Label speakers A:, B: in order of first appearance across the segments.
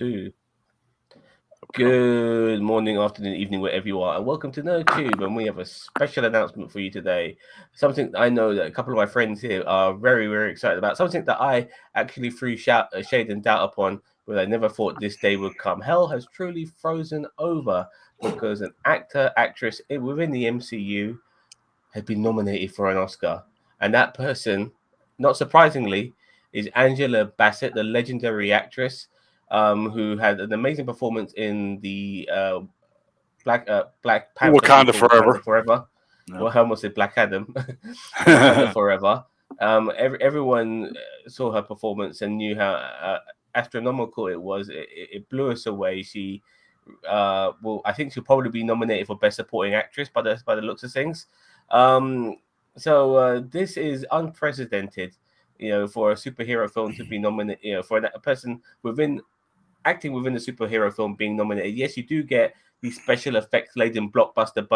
A: Two. Good morning, afternoon, evening, wherever you are, and welcome to NerdTube. And we have a special announcement for you today. Something I know that a couple of my friends here are very, very excited about. Something that I actually threw shade and doubt upon, but I never thought this day would come. Hell has truly frozen over because an actor, actress within the MCU had been nominated for an Oscar, and that person, not surprisingly, is Angela Bassett, the legendary actress who had an amazing performance in the Black Panther
B: Wakanda Forever.
A: No. Well, I almost said Black Adam. Wakanda Forever. Everyone saw her performance and knew how astronomical it was. It blew us away. She, I think she'll probably be nominated for Best Supporting Actress by the looks of things. So this is unprecedented, for a superhero film to be nominated, for a person acting within a superhero film being nominated. Yes, you do get these special effects laden blockbuster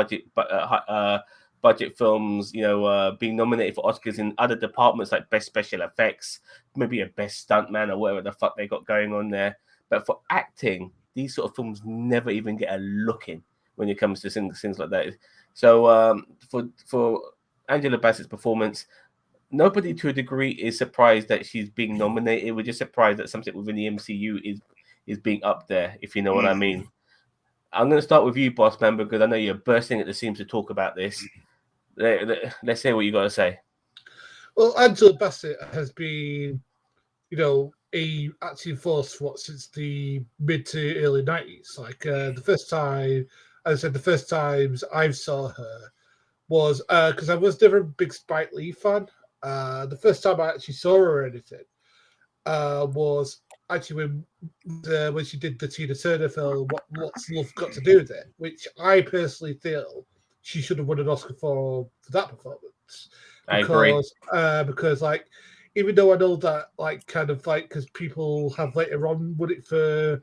A: budget films, being nominated for Oscars in other departments like Best Special Effects, maybe a Best Stuntman or whatever the fuck they got going on there. But for acting, these sort of films never even get a look in when it comes to things like that. So for Angela Bassett's performance, nobody to a degree is surprised that she's being nominated. We're just surprised that something within the MCU is being up there, if you know what I mean. I'm going to start with you, Boss Man, because I know you're bursting at the seams to talk about this. Let's hear what you got to say.
C: Well, Angela Bassett has been, a acting force since the mid to early 90s. Like the first times I saw her was because I was never a big Spike Lee fan. The first time I actually saw her or anything was actually when she did the Tina Turner film, What's Love Got to Do with It, which I personally feel she should have won an Oscar for that performance.
A: I agree.
C: Because like, even though I know that because people have later on won it for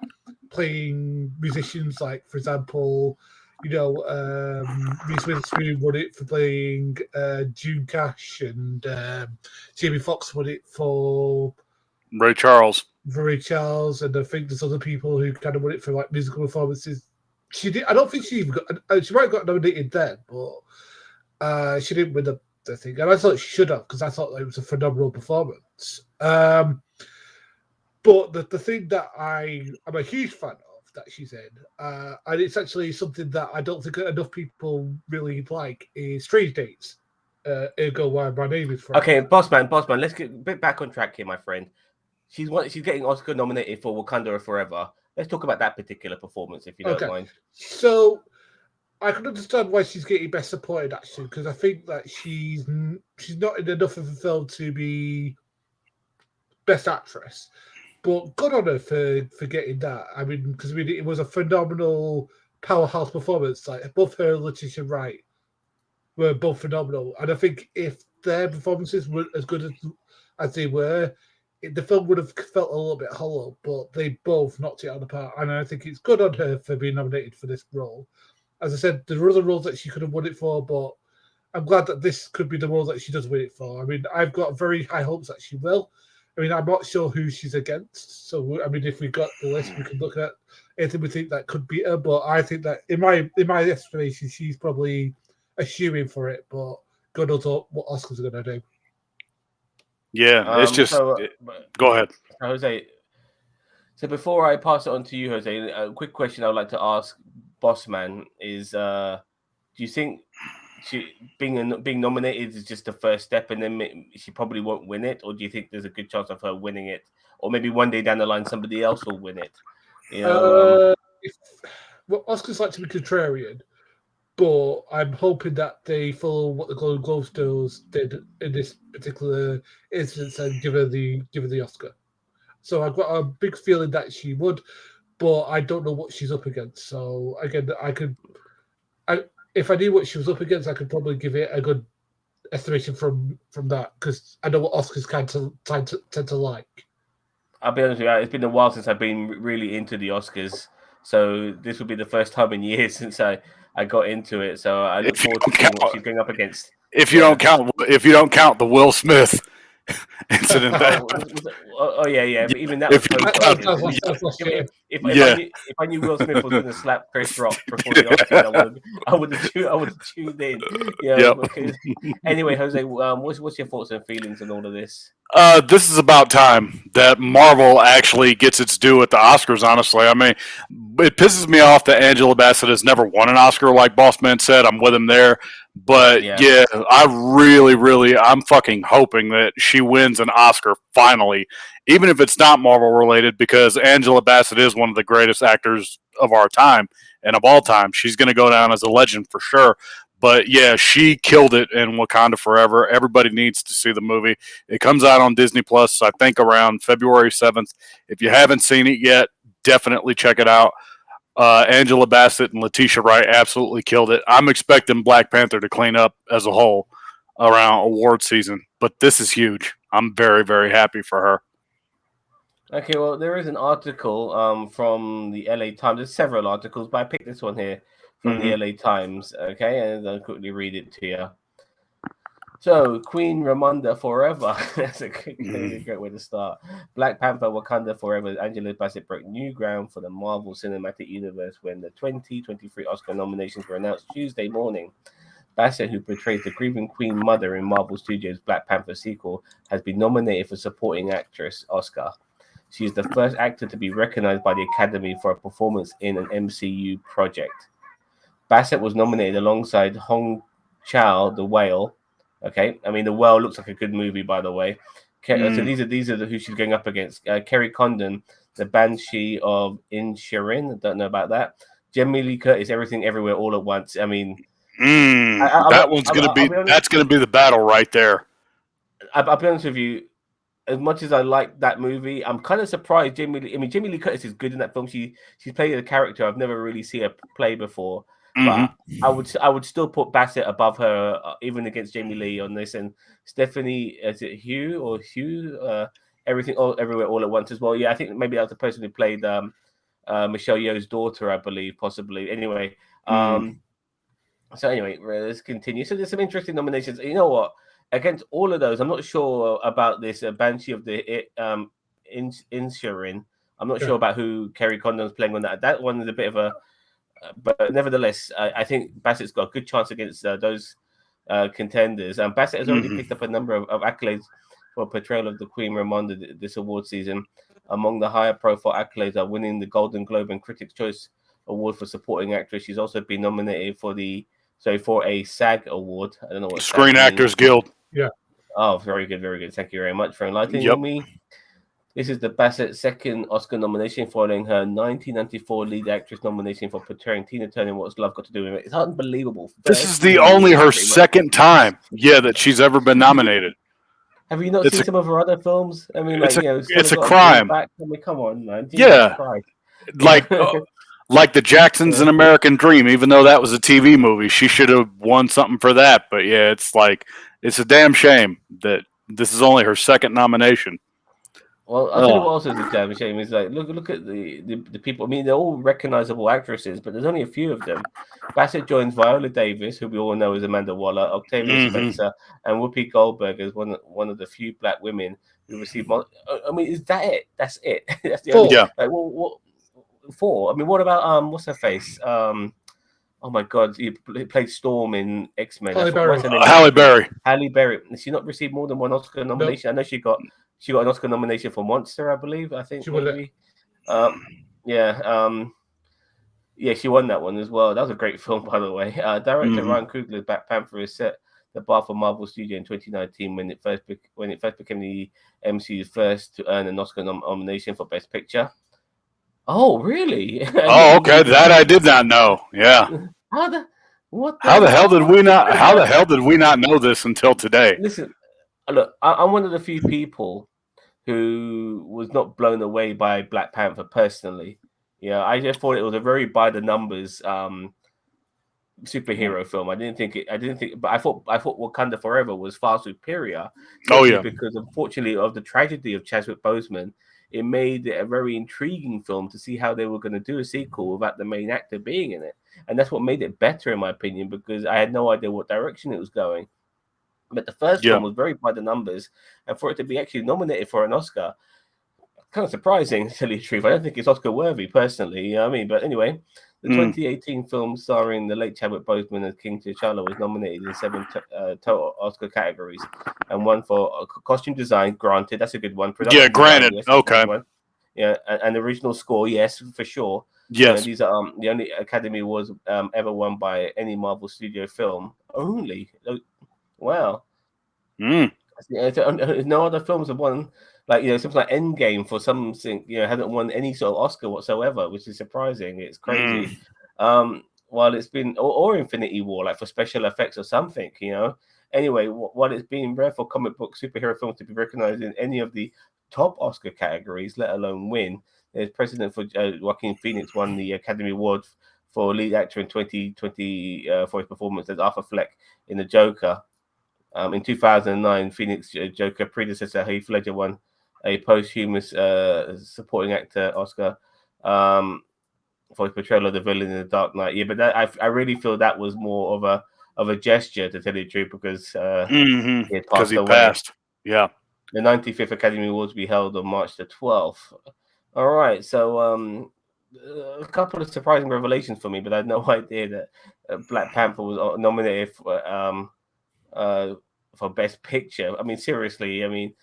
C: playing musicians, like for example, Reese Witherspoon won it for playing June Cash, and Jamie Foxx won it for
B: Ray Charles,
C: and I think there's other people who kind of won it for like musical performances. She did. I don't think she even got. She might have got nominated then, but she didn't win the thing. And I thought she should have, because I thought it was a phenomenal performance. But the thing that I'm a huge fan of that she's in, and it's actually something that I don't think enough people really like, is Strange Dates. Ergo, why my name is Frank.
A: Okay, boss man, let's get a bit back on track here, my friend. She's getting Oscar nominated for Wakanda Forever. Let's talk about that particular performance, if you don't mind.
C: So I can understand why she's getting Best Supported, actually, because I think that she's not in enough of a film to be Best Actress. But good on her for getting that. I mean, because it was a phenomenal powerhouse performance. Like both her and Letitia Wright were both phenomenal, and I think if their performances were as good as they were, the film would have felt a little bit hollow. But they both knocked it out of the park, and I think it's good on her for being nominated for this role. As I said, there were other roles that she could have won it for, but I'm glad that this could be the role that she does win it for. I mean, I've got very high hopes that she will. I mean, I'm not sure who she's against. So, I mean, if we got the list, we could look at anything we think that could beat her. But I think that, in my estimation, she's probably a shoo-in for it. But God knows what Oscars are going to do.
B: Yeah, it's just... go ahead.
A: Jose, so before I pass it on to you, Jose, a quick question I would like to ask Bossman is, do you think being nominated is just the first step, and then she probably won't win it, or do you think there's a good chance of her winning it, or maybe one day down the line somebody else will win it?
C: Oscars like to be contrarian, but I'm hoping that they follow what the Golden Globes did in this particular instance and give her the Oscar. So I've got a big feeling that she would, but I don't know what she's up against. So again, if I knew what she was up against, I could probably give it a good estimation from that, because I know what Oscars tend to like.
A: I'll be honest with you, it's been a while since I've been really into the Oscars, so this will be the first time in years since I got into it. So I look forward to seeing what she's going up against.
B: If you don't count the Will Smith incident.
A: Yeah. But even that was post. If I knew Will Smith was going to slap Chris Rock before the Oscars, I would have tuned in. Yeah. Because, anyway, Jose, what's your thoughts and feelings on all of this?
B: This is about time that Marvel actually gets its due at the Oscars, honestly. I mean, it pisses me off that Angela Bassett has never won an Oscar, like Bossman said. I'm with him there. But, yeah I really, I'm fucking hoping that she wins an Oscar finally, even if it's not Marvel related, because Angela Bassett is one of the greatest actors of our time and of all time. She's going to go down as a legend for sure. But, yeah, she killed it in Wakanda Forever. Everybody needs to see the movie. It comes out on Disney Plus, I think, around February 7th. If you haven't seen it yet, definitely check it out. Angela Bassett and Letitia Wright absolutely killed it. I'm expecting Black Panther to clean up as a whole around award season. But this is huge. I'm very, very happy for her.
A: Okay, well, there is an article from the LA Times. There's several articles, but I picked this one here from the LA Times, okay, and I'll quickly read it to you. So, Queen Ramonda Forever. That's a great way to start. Black Panther Wakanda Forever. Angela Bassett broke new ground for the Marvel Cinematic Universe when the 2023 Oscar nominations were announced Tuesday morning. Bassett, who portrays the grieving Queen Mother in Marvel Studios' Black Panther sequel, has been nominated for Supporting Actress Oscar. She is the first actor to be recognized by the Academy for a performance in an MCU project. Bassett was nominated alongside Hong Chow, The Whale. Okay, I mean, The Whale looks like a good movie, by the way. So these are who she's going up against. Kerry Condon, The Banshee of Inisherin. I don't know about that. Jamie Lee Curtis, Everything Everywhere All at Once. I mean,
B: that's gonna be the battle right there.
A: I'll be honest with you. As much as I like that movie, I'm kind of surprised. Jamie Lee Curtis is good in that film. She's played a character I've never really seen her play before. But I would still put Bassett above her, even against Jamie Lee on this. And Stephanie, is it Hugh? Everything Everywhere All at Once as well. Yeah, I think maybe that was the person who played Michelle Yeoh's daughter, I believe, possibly. Anyway, so anyway, let's continue. So there's some interesting nominations. You know what? Against all of those, I'm not sure about this Banshee of the Inisherin. I'm not sure about who Kerry Condon's playing on that. That one is a bit of a... but nevertheless, I think Bassett's got a good chance against those contenders. Bassett has already picked up a number of accolades for portrayal of the Queen Ramonda this award season. Among the higher profile accolades are winning the Golden Globe and Critics' Choice Award for Supporting Actress. She's also been nominated for a SAG award. I don't know what
B: Screen Actors Guild.
C: Yeah.
A: Oh, very good, very good. Thank you very much for enlightening me. This is the Bassett's second Oscar nomination following her 1994 lead actress nomination for portraying Tina Turner in What's Love Got to Do with It. It's unbelievable.
B: This is the only her second time, that she's ever been nominated.
A: Have you not seen some of her other films? I mean,
B: it's a crime.
A: I mean, come on, man.
B: Jesus Christ. Like the Jacksons in American Dream, even though that was a TV movie, she should have won something for that. But yeah, it's a damn shame that this is only her second nomination.
A: Well, I'll tell you what else is a damn shame is look at the people. I mean, they're all recognizable actresses, but there's only a few of them. Bassett joins Viola Davis, who we all know is Amanda Waller, Octavia Spencer, and Whoopi Goldberg as one of the few Black women who received. I mean, is that it? That's it. That's the only.
B: Yeah.
A: What? 4. I mean, what about what's her face? Oh my God, he played Storm in X-Men.
C: Halle Berry.
A: Halle Berry. Did she not receive more than one Oscar nomination? Nope. I know she got an Oscar nomination for Monster, I believe. I think maybe. Yeah, she won that one as well. That was a great film, by the way. Director Ryan Coogler's Black Panther is set the bar for Marvel Studio in 2019 when it first became the MCU's first to earn an Oscar nomination for Best Picture. Oh, really?
B: Oh, okay. That I did not know. Yeah.
A: How the
B: hell did we not? How the hell did we not know this until today?
A: Listen, look, I'm one of the few people who was not blown away by Black Panther personally. Yeah, I just thought it was a very by the numbers superhero film. I didn't think, but I thought Wakanda Forever was far superior. Because unfortunately of the tragedy of Chadwick Boseman. It made it a very intriguing film to see how they were going to do a sequel without the main actor being in it. And that's what made it better, in my opinion, because I had no idea what direction it was going. But the first one was very by the numbers, and for it to be actually nominated for an Oscar, kind of surprising, to tell you the truth. I don't think it's Oscar worthy personally, you know what I mean? But anyway, the 2018 film starring the late Chadwick Boseman as King T'Challa was nominated in 7 total Oscar categories and won for costume design. Granted, that's a good one. Production
B: granted.
A: Design, yes,
B: Okay.
A: one. Yeah, and original score, yes, for sure.
B: Yes.
A: These are the only Academy Awards ever won by any Marvel Studio film. Only. Wow. No other films have won, like, something like Endgame for something, hasn't won any sort of Oscar whatsoever, which is surprising. It's crazy. While it's been, or Infinity War, like for special effects or something, Anyway, while it's been rare for comic book superhero films to be recognized in any of the top Oscar categories, let alone win, there's precedent for Joaquin Phoenix won the Academy Award for lead actor in 2020 for his performance as Arthur Fleck in The Joker. In 2009, Phoenix Joker predecessor Heath Ledger won a posthumous supporting actor Oscar for his portrayal of the villain in The Dark Knight. Yeah, but that, I really feel that was more of a gesture, to tell you the truth, because he had passed away.
B: Yeah.
A: The 95th Academy Awards will be held on March the 12th. All right, so a couple of surprising revelations for me, but I had no idea that Black Panther was nominated for Best Picture. I mean, seriously, I'm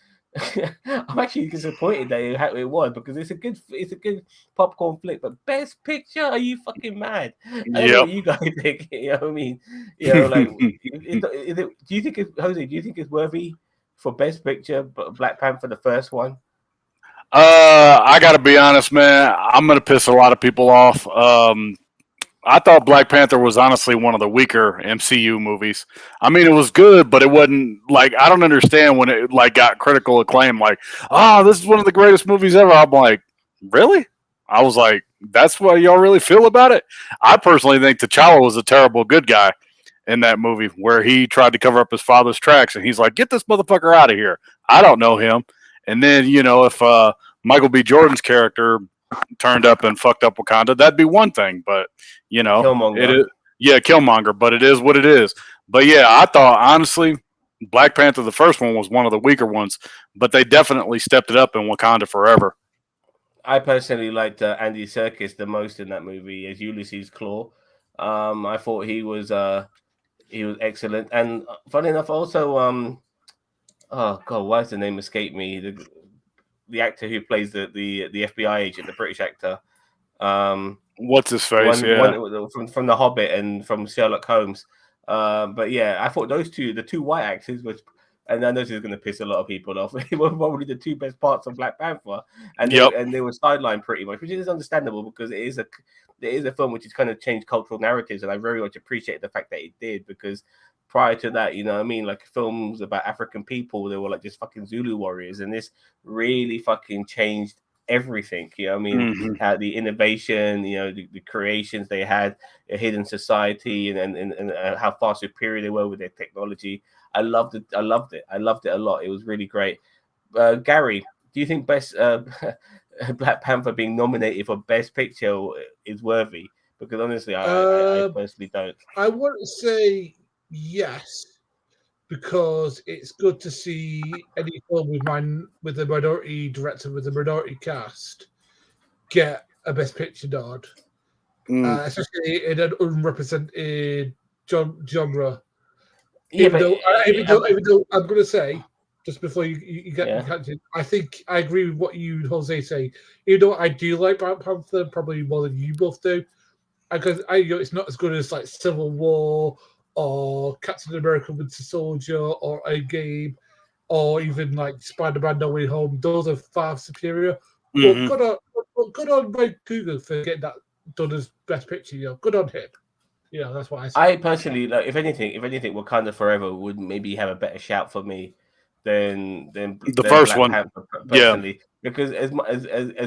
A: actually disappointed that it was, because it's a good popcorn flick. But Best Picture? Are you fucking mad? I don't know what you guys think. You know what I mean? Like, do you think Jose? Do you think it's worthy for Best Picture, but Black Panther the first one?
B: I gotta be honest, man. I'm gonna piss a lot of people off. I thought Black Panther was honestly one of the weaker MCU movies. I mean, it was good, but it wasn't like, I don't understand when it like got critical acclaim. Like, this is one of the greatest movies ever. I'm like, really? I was like, that's what y'all really feel about it? I personally think T'Challa was a terrible good guy in that movie, where he tried to cover up his father's tracks, and he's like, get this motherfucker out of here. I don't know him. And then, if Michael B. Jordan's character turned up and fucked up Wakanda, that'd be one thing. But
A: Killmonger.
B: Killmonger. But it is what it is. But yeah, I thought honestly, Black Panther, the first one, was one of the weaker ones, but they definitely stepped it up in Wakanda Forever.
A: I personally liked Andy Serkis the most in that movie as Ulysses Claw. I thought he was excellent, and funny enough, also oh god, why does the name escape me? The actor who plays the FBI agent, the British actor.
B: What's his face?
A: One from The Hobbit and from Sherlock Holmes. But yeah, I thought the two white actors, and I know this is going to piss a lot of people off, they were probably the two best parts of Black Panther, and they were sidelined pretty much, which is understandable, because it is a film which has kind of changed cultural narratives, and I very much appreciate the fact that it did, because prior to that, like films about African people, they were like just fucking Zulu warriors, and this really fucking changed everything. The innovation, the creations they had, a hidden society, and how far superior they were with their technology. I loved it a lot. It was really great. Gary, do you think best Black Panther being nominated for Best Picture is worthy? Because honestly, I personally don't.
C: I want to say yes, because it's good to see any film with a minority director, with a minority cast, get a Best Picture nod, especially in an unrepresented genre. Even though I'm going to say, just before you catch it, I think I agree with what you and Jose say. Even though I do like Black Panther probably more than you both do, because it's not as good as like Civil War or Captain America: Winter Soldier or Endgame or even like Spider-Man: No Way Home. Those are far superior. But good on Mike Google for getting that done as Best Picture. Good on him. That's what I say.
A: I personally, like, if anything, Wakanda Forever would maybe have a better shout for me than
B: the first
A: Black
B: one.
A: Panther, personally, because as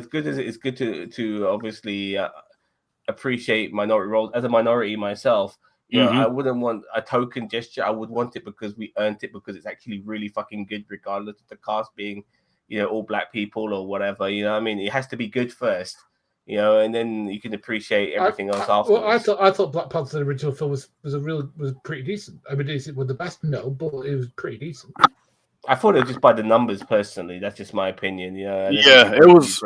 A: good as it's good to obviously appreciate minority roles. As a minority myself, I wouldn't want a token gesture. I would want it because we earned it, because it's actually really fucking good, regardless of the cast being all black people or whatever. It has to be good first. you know, and then you can appreciate everything else afterwards.
C: Well, I thought Black Panther, the original film, was pretty decent. I mean, is it was the best? No, but it was pretty decent.
A: I thought it was just by the numbers, personally. That's just my opinion. You know,
B: Yeah, it was.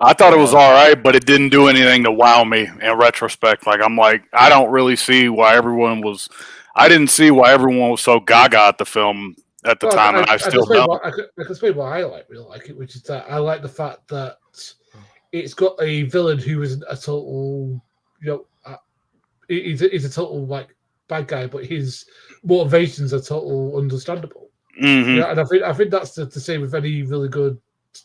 B: I thought it was all right, but it didn't do anything to wow me in retrospect. Like, I'm like, I don't really see why everyone was. I didn't see why everyone was so gaga at the film at the time, and I still don't.
C: I can explain why I really like it, which is that I like the fact that it's got a villain who isn't a total, you know, he's a total like bad guy, but his motivations are total understandable.
B: Mm-hmm.
C: Yeah, and I think that's the same with any really good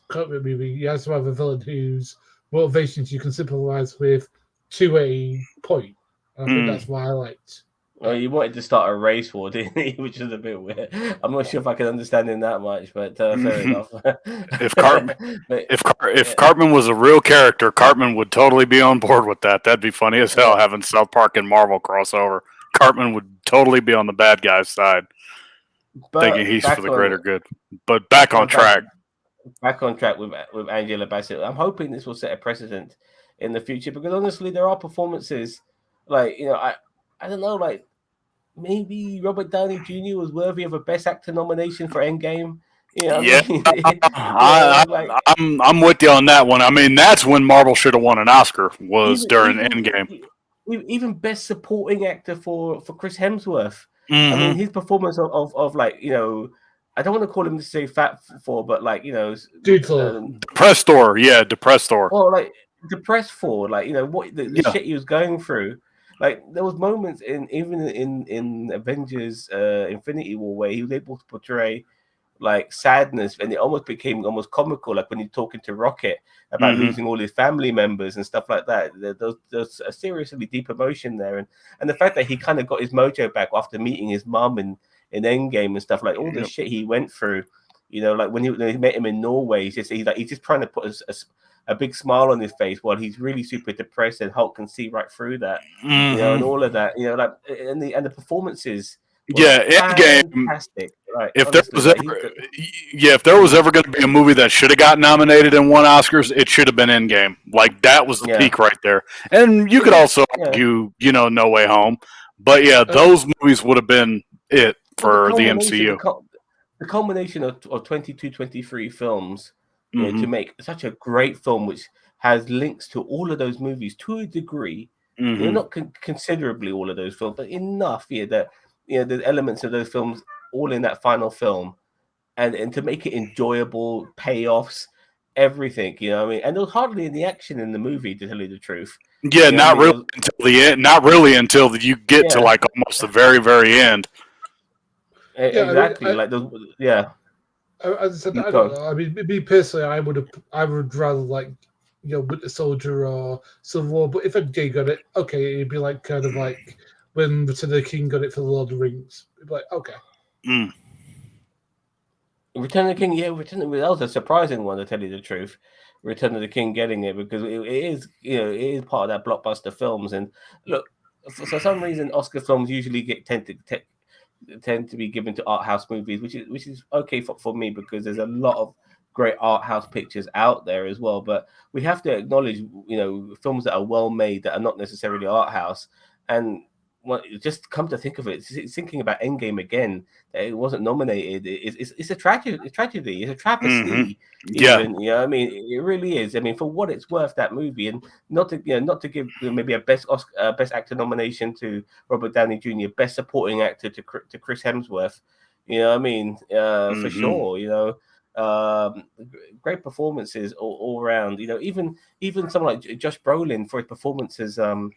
C: comic movie. You have to have a villain whose motivations you can sympathize with to a point. And I think that's why I liked.
A: Well, you wanted to start a race war, didn't you? Which is a bit weird. I'm not sure if I can understand him that much, but fair enough.
B: If Cartman was a real character, Cartman would totally be on board with that. That'd be funny as hell, having South Park and Marvel crossover. Cartman would totally be on the bad guy's side, thinking he's for the greater good. But back on track.
A: Back on track with Angela Bassett. I'm hoping this will set a precedent in the future, because honestly, there are performances like, you know, I don't know, like, maybe Robert Downey Jr. was worthy of a Best Actor nomination for Endgame. You know,
B: I'm with you on that one. I mean, that's when Marvel should have won an Oscar, during Endgame.
A: Even Best Supporting Actor for Chris Hemsworth.
B: Mm-hmm.
A: I mean, his performance of like, you know, I don't want to call him to say Fat Thor, but like, you know,
B: Depressed Thor, Depressed Thor.
A: Or like Depressed Thor, like, you know, what the shit he was going through. Like, there was moments in Avengers Infinity War where he was able to portray like sadness, and it almost became almost comical, like when you're talking to Rocket about losing all his family members and stuff like that. There's a seriously deep emotion there, and the fact that he kind of got his mojo back after meeting his mum in Endgame and stuff, like all the shit he went through, you know, like when he met him in Norway, he's just trying to put a big smile on his face while he's really super depressed, and Hulk can see right through that, you know, and all of that, you know, like, and the performances.
B: Endgame.
A: Fantastic. Right.
B: If there was ever going to be a movie that should have got nominated and won Oscars, it should have been Endgame. Like, that was the peak right there. And you could also argue, you know, No Way Home, but those movies would have been it for the MCU.
A: The culmination of 22, 23 films, you know, to make such a great film, which has links to all of those movies to a degree, you know, not considerably all of those films, but enough, that, you know, the elements of those films all in that final film, and to make it enjoyable, payoffs, everything, you know what I mean? And there was hardly any action in the movie, to tell you the truth.
B: Yeah, not really until the end. Not really until you get to like almost the very, very end.
A: Exactly. As
C: I said, I don't know. I mean, me personally, I would rather, like, you know, Winter Soldier or Civil War. But if MJ got it, okay, it'd be like kind of like when Return of the King got it for the Lord of the Rings. It'd be like, okay.
A: Return of the King, that was a surprising one, to tell you the truth. Return of the King getting it, because it is, you know, it is part of that blockbuster films. And look, for some reason, Oscar films usually tend to be given to art house movies, which is okay for me, because there's a lot of great art house pictures out there as well. But we have to acknowledge, you know, films that are well made that are not necessarily art house. And just come to think of it, thinking about Endgame again, that it wasn't nominated, it's a tragedy. It's a travesty. Even, you know what I mean? It really is. I mean, for what it's worth, that movie, and not to give maybe a best actor nomination to Robert Downey Jr., best supporting actor to Chris Hemsworth. You know what I mean? For sure. You know, great performances all around. You know, even someone like Josh Brolin for his performances. Thanos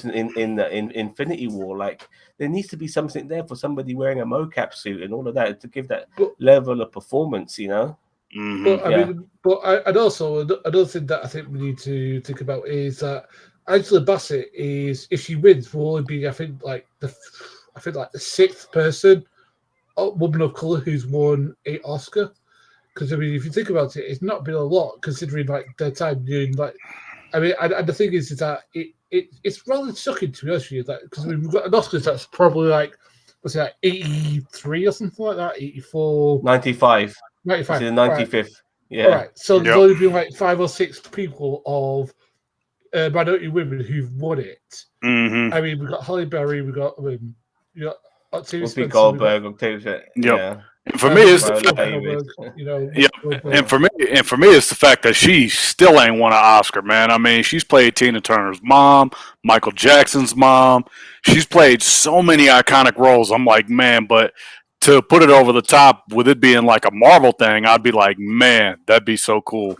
A: in Infinity War. Like, there needs to be something there for somebody wearing a mocap suit and all of that to give that level of performance. You know.
C: But I mean, and also another thing that I think we need to think about is that Angela Bassett is, if she wins, will only be, I think like the sixth person, woman of color, who's won an Oscar. Because I mean, if you think about it, it's not been a lot considering like their time doing like. I mean, and the thing is that it's rather shocking, to be honest with you, that because we've got an Oscar that's probably like, what's it, like 83 or something like that, 84,
A: 95.
C: 95.
A: It's the 95th. Yeah.
C: All right, so there's only been like 5 or 6 people of minority women who've won it.
B: Mm-hmm.
C: I mean, we've got Holly Berry, we've got Octavia
A: Whoopi
C: Spencer,
A: Goldberg, Octavia. Yeah.
B: And for me, it's the
A: Viola
B: fact,
A: Davis.
B: and for me, it's the fact that she still ain't won an Oscar, man. I mean, she's played Tina Turner's mom, Michael Jackson's mom. She's played so many iconic roles. I'm like, man, but to put it over the top with it being like a Marvel thing, I'd be like, man, that'd be so cool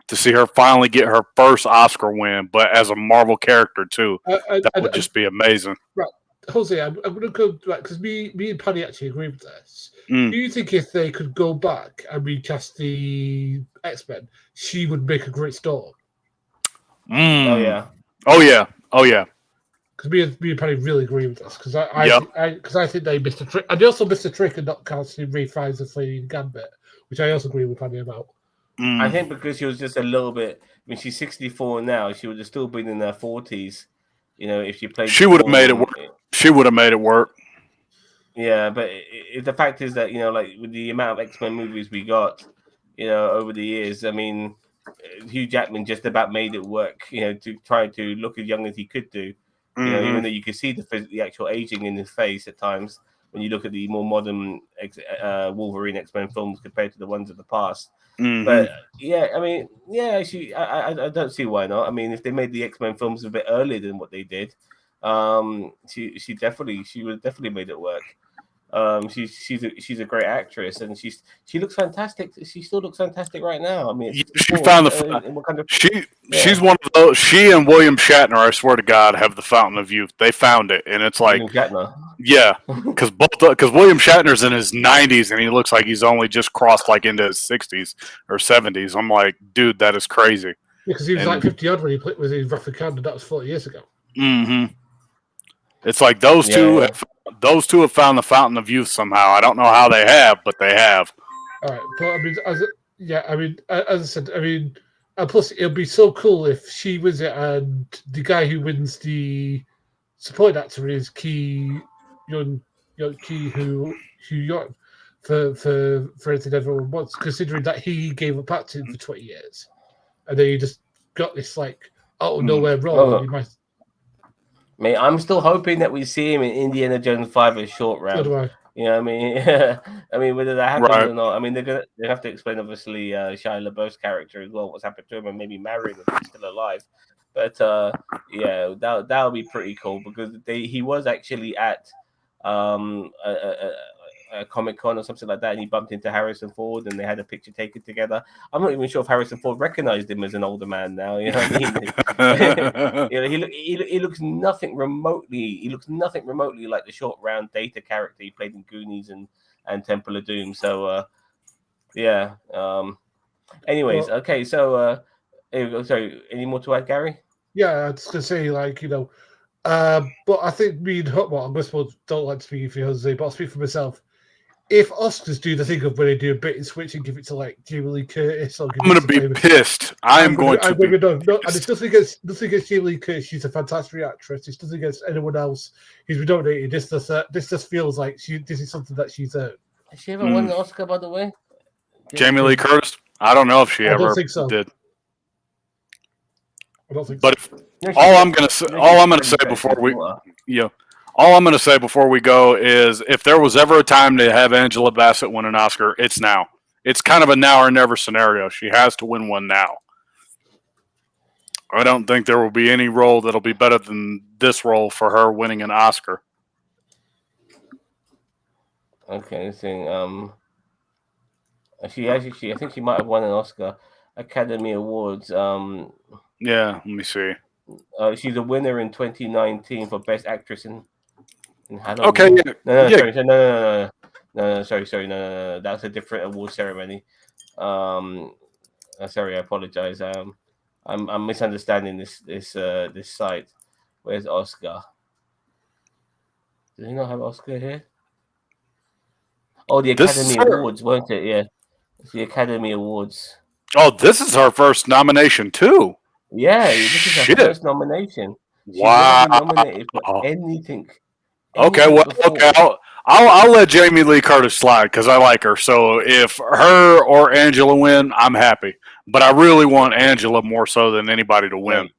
B: to see her finally get her first Oscar win, but as a Marvel character too. That would just be amazing.
C: Right. Jose, I'm going to go back because me and Paddy actually agree with this.
B: Mm.
C: Do you think if they could go back and recast the X-Men, she would make a great Storm?
B: Mm.
A: Oh yeah.
B: Oh yeah.
C: Because me and Paddy really agree with this because I think they missed a trick. And they also missed a trick and not casting Ray Fiennes as Lady Gambit, which I also agree with Paddy about.
A: I think because she was just a little bit. I mean, she's 64 now. She would have still been in her 40s. You know, if she played.
B: She would have made it work. She would have made it work.
A: Yeah, but the fact is that, you know, like with the amount of X-Men movies we got, you know, over the years, I mean, Hugh Jackman just about made it work, you know, to try to look as young as he could do. You know, even though you could see the actual aging in his face at times when you look at the more modern Wolverine X-Men films compared to the ones of the past. But yeah, I mean, yeah, I don't see why not. I mean, if they made the X-Men films a bit earlier than what they did, she would have definitely made it work. She's a great actress, and she looks fantastic. She still looks fantastic right now. I mean,
B: she found she's one of those. She and William Shatner, I swear to God, have the fountain of youth. They found it, and it's like, yeah, because William Shatner's in his 90s, and he looks like he's only just crossed like into his 60s or 70s. I'm like, dude, that is crazy.
C: Because he was like 50 odd when he played with his Roughly Candid. That was 40 years ago.
B: Mm-hmm. It's like those two have found the fountain of youth somehow. I don't know how they have, but they have.
C: All right, but I mean, as I said, I mean, and plus it'll be so cool if she wins it, and the guy who wins the supporting actor is Ki Hugh York for anything everyone wants, considering that he gave up acting for 20 years, and then he just got this like out of nowhere role. He might.
A: Mate, I'm still hoping that we see him in Indiana Jones 5 as Short Round.
C: So do I.
A: You know what I mean? I mean, whether that happens or not, I mean, they have to explain, obviously, Shia LaBeouf's character as well, what's happened to him, and maybe marry him if he's still alive. But, yeah, that would be pretty cool because he was actually at a Comic-Con or something like that, and he bumped into Harrison Ford, and they had a picture taken together. I'm not even sure if Harrison Ford recognized him as an older man now. You know what I mean? You know, he looks nothing remotely. He looks nothing remotely like the Short Round Data character he played in Goonies and Temple of Doom. So, yeah. Anyways, okay. So, sorry. Any more to add, Gary?
C: Yeah, I was gonna say, like, you know, but I think me and I suppose don't like to speak for Jose, but I'll speak for myself. If Oscars do the thing of when they do a bit and switch and give it to like Jamie Lee Curtis, I'm
B: going to be pissed. I'm going to be
C: no, and it's nothing against Jamie Lee Curtis. She's a fantastic actress. It's nothing against anyone else who's been nominated. This just feels like this is something that she's earned.
A: Has she ever won an Oscar, by the way?
B: Jamie Lee Curtis? I don't know if she ever did.
C: I don't think
B: but
C: so.
B: All I'm going to say before we go is if there was ever a time to have Angela Bassett win an Oscar, it's now. It's kind of a now or never scenario. She has to win one now. I don't think there will be any role that'll be better than this role for her winning an Oscar.
A: Okay, so I think she might have won an Oscar, Academy Awards.
B: Yeah, let me see.
A: She's a winner in 2019 for Best Actress in Halloween.
B: Okay, yeah.
A: Sorry, no. That's a different award ceremony. Sorry, I apologize. I'm misunderstanding this site. Where's Oscar? Does he not have Oscar here? Oh, the Academy Awards, weren't it? Yeah, it's the Academy Awards.
B: Oh, this is her first nomination too.
A: Yeah, this is her first nomination. She
B: wow.
A: wasn't nominated for anything
B: Okay, well, okay, I'll let Jamie Lee Curtis slide because I like her. So if her or Angela win, I'm happy. But I really want Angela more so than anybody to win.
A: Like,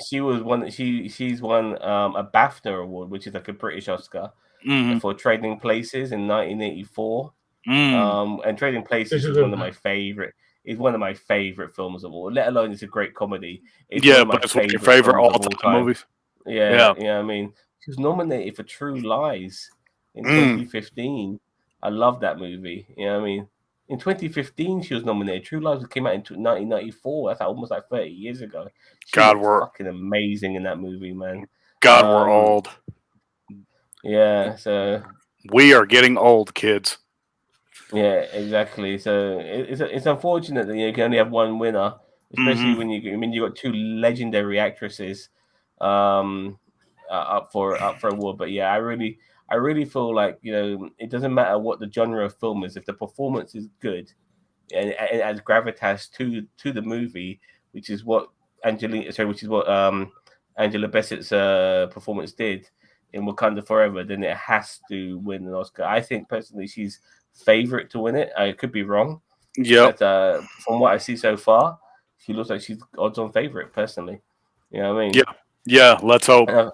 A: she was one. She's won a BAFTA award, which is like a British Oscar for Trading Places in 1984. And Trading Places is one of my favorite. It's one of my favorite films of all. Let alone it's a great comedy. It's one of my
B: but it's one of your favorite all-time movies.
A: Yeah. I mean, she was nominated for True Lies in 2015. I love that movie. You know what I mean? In 2015, she was nominated. True Lies came out in 1994. That's almost like 30 years ago. She was fucking amazing in that movie, man.
B: God, we're old.
A: Yeah, so
B: we are getting old, kids.
A: Yeah, exactly. So it's unfortunate that you can only have one winner, especially when you got two legendary actresses up for award. But yeah, I really feel like it doesn't matter what the genre of film is if the performance is good and it adds gravitas to the movie, which is what Angela Bassett's performance did in Wakanda Forever. Then it has to win an Oscar. I think personally she's favorite to win it. I could be wrong.
B: Yeah.
A: But from what I see so far, she looks like she's odds-on favorite. Personally, you know what I mean?
B: Yeah. Let's hope.
A: And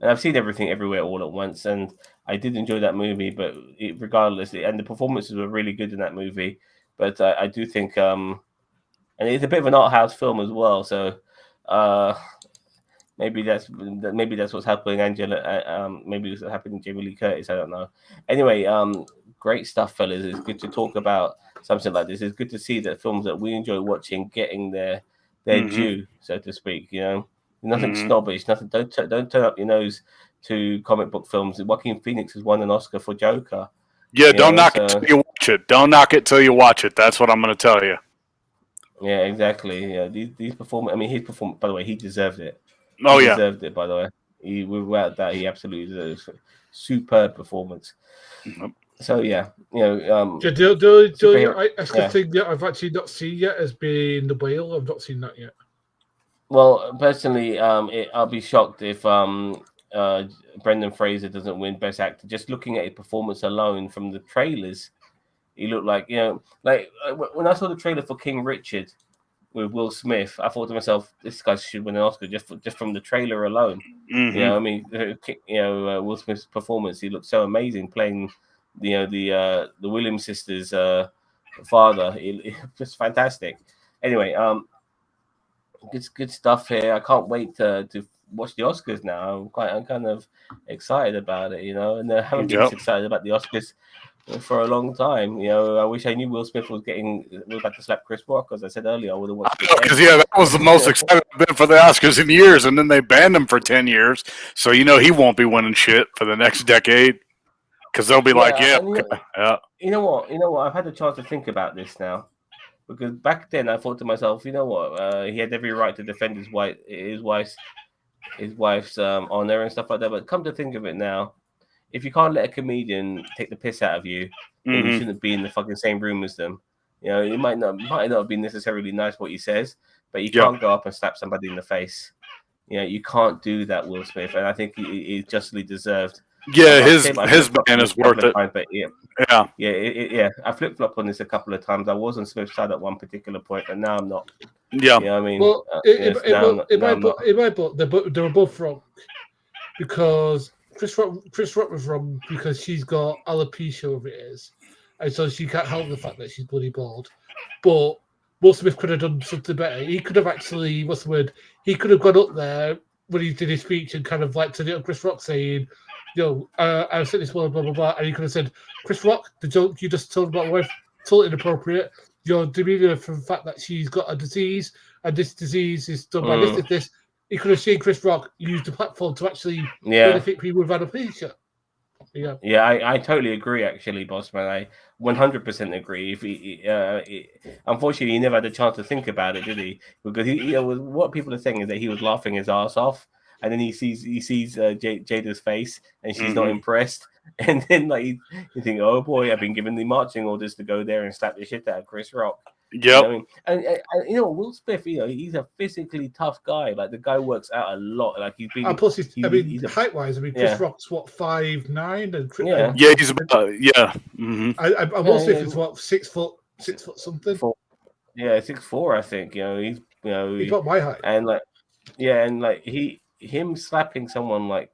A: I've seen Everything Everywhere All at Once, and I did enjoy that movie. But regardless, and the performances were really good in that movie. But I do think, and it's a bit of an art house film as well. So maybe that's what's happening. Angela, maybe it's happening. Jamie Lee Curtis. I don't know. Anyway, great stuff, fellas. It's good to talk about something like this. It's good to see that films that we enjoy watching getting their due, so to speak. Nothing snobbish. Nothing. Don't turn up your nose to comic book films. Joaquin Phoenix has won an Oscar for Joker.
B: Yeah, don't knock it till you watch it. Don't knock it till you watch it. That's what I'm going to tell you.
A: Yeah, exactly. Yeah, these performance. I mean, his performance. By the way, he deserved it.
B: He
A: deserved it. By the way, without that, he absolutely deserves it. Superb performance. So yeah,
C: the thing that I've actually not seen yet has been The Whale. I've not seen that yet.
A: Well, personally, I'll be shocked if Brendan Fraser doesn't win Best Actor. Just looking at his performance alone from the trailers, he looked like when I saw the trailer for King Richard with Will Smith, I thought to myself, this guy should win an Oscar just from the trailer alone. I mean, Will Smith's performance, he looked so amazing playing the Williams sisters' father. It was fantastic. Anyway, good stuff here. I can't wait to watch the Oscars now. I'm kind of excited about it, and I haven't been excited about the Oscars for a long time. I wish I knew Will Smith was about to slap Chris Rock, as I said earlier. I would have watched it.
B: Because that was the most excited I've been for the Oscars in years, and then they banned him for 10 years. So he won't be winning shit for the next decade. Because they'll be
A: You know what? I've had a chance to think about this now. Because back then I thought to myself, you know what? He had every right to defend his wife's honor and stuff like that. But come to think of it now, if you can't let a comedian take the piss out of you, then you shouldn't be in the fucking same room as them. It might not be necessarily nice what he says, but you can't go up and slap somebody in the face. You can't do that, Will Smith, and I think he justly deserved.
B: Yeah, his ban is worth it.
A: Times, but I flip flop on this a couple of times. I was on Smith's side at one particular point, but now I'm not.
B: Yeah,
A: I mean,
C: well, in my book, they were both wrong because Chris Rock was wrong because she's got alopecia over her ears, and so she can't help the fact that she's bloody bald. But Will Smith could have done something better. He could have actually, what's the word? He could have gone up there when he did his speech and kind of like to Chris Rock saying, I've said this word, blah, blah, blah. And he could have said, Chris Rock, the joke you just told about my wife, totally inappropriate. You're demeaning for the fact that she's got a disease, and this disease is done by this. He could have seen Chris Rock use the platform to actually benefit people with alopecia.
A: Yeah, I totally agree, actually, boss man. I 100% agree. If he, unfortunately, he never had a chance to think about it, did he? Because what people are saying is that he was laughing his ass off, and then he sees Jada's face, and she's not impressed, and then you think, oh boy, I've been given the marching orders to go there and slap the shit out of Chris Rock.
B: Yep.
A: You know what I mean? And you know, Will Smith, you know, he's a physically tough guy. Like the guy works out a lot. Like he's been.
C: And plus,
A: he's a,
C: height wise, I mean,
A: yeah.
C: Chris Rock's what 5'9", and
A: Yeah.
B: Yeah, he's about Mm-hmm.
C: And Will Smith is what 6 foot something.
A: 6'4", I think. You know, he's
C: about my height.
A: And like, yeah, and like him slapping someone like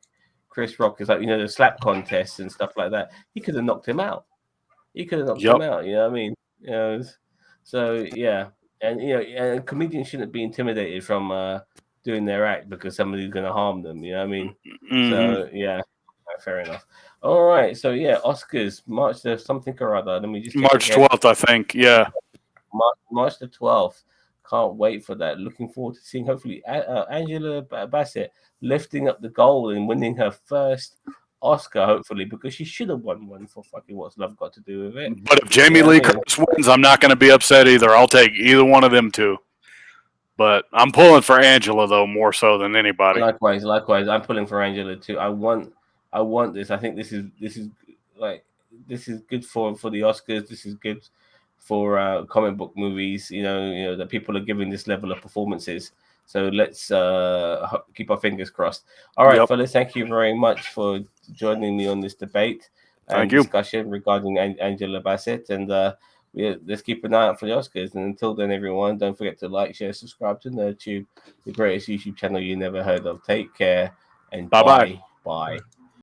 A: Chris Rock is like, you know, the slap contests and stuff like that. He could have knocked him out. He could have knocked him out. You know what I mean? You know, so yeah, and you know, and comedians shouldn't be intimidated from doing their act because somebody's going to harm them. You know what I mean?
B: Mm-hmm.
A: So yeah, fair enough. All right, so yeah, Oscars, March the something or other. Let me just
B: March 12th, I think. Yeah,
A: March the 12th. Can't wait for that. Looking forward to seeing hopefully Angela Bassett lifting up the goal and winning her first Oscar, hopefully, because she should have won one for fucking What's Love Got to Do with It.
B: But if Jamie Lee Curtis wins, I'm not going to be upset either. I'll take either one of them two. But I'm pulling for Angela though, more so than anybody.
A: Likewise. I'm pulling for Angela too. I want this. I think this is good for the Oscars. This is good for comic book movies. You know that people are giving this level of performances. So let's keep our fingers crossed. All right, fellas, thank you very much for joining me on this debate and discussion regarding Angela Bassett. And let's keep an eye out for the Oscars. And until then, everyone, don't forget to like, share, subscribe to NerdTube, the greatest YouTube channel you never heard of. Take care and bye.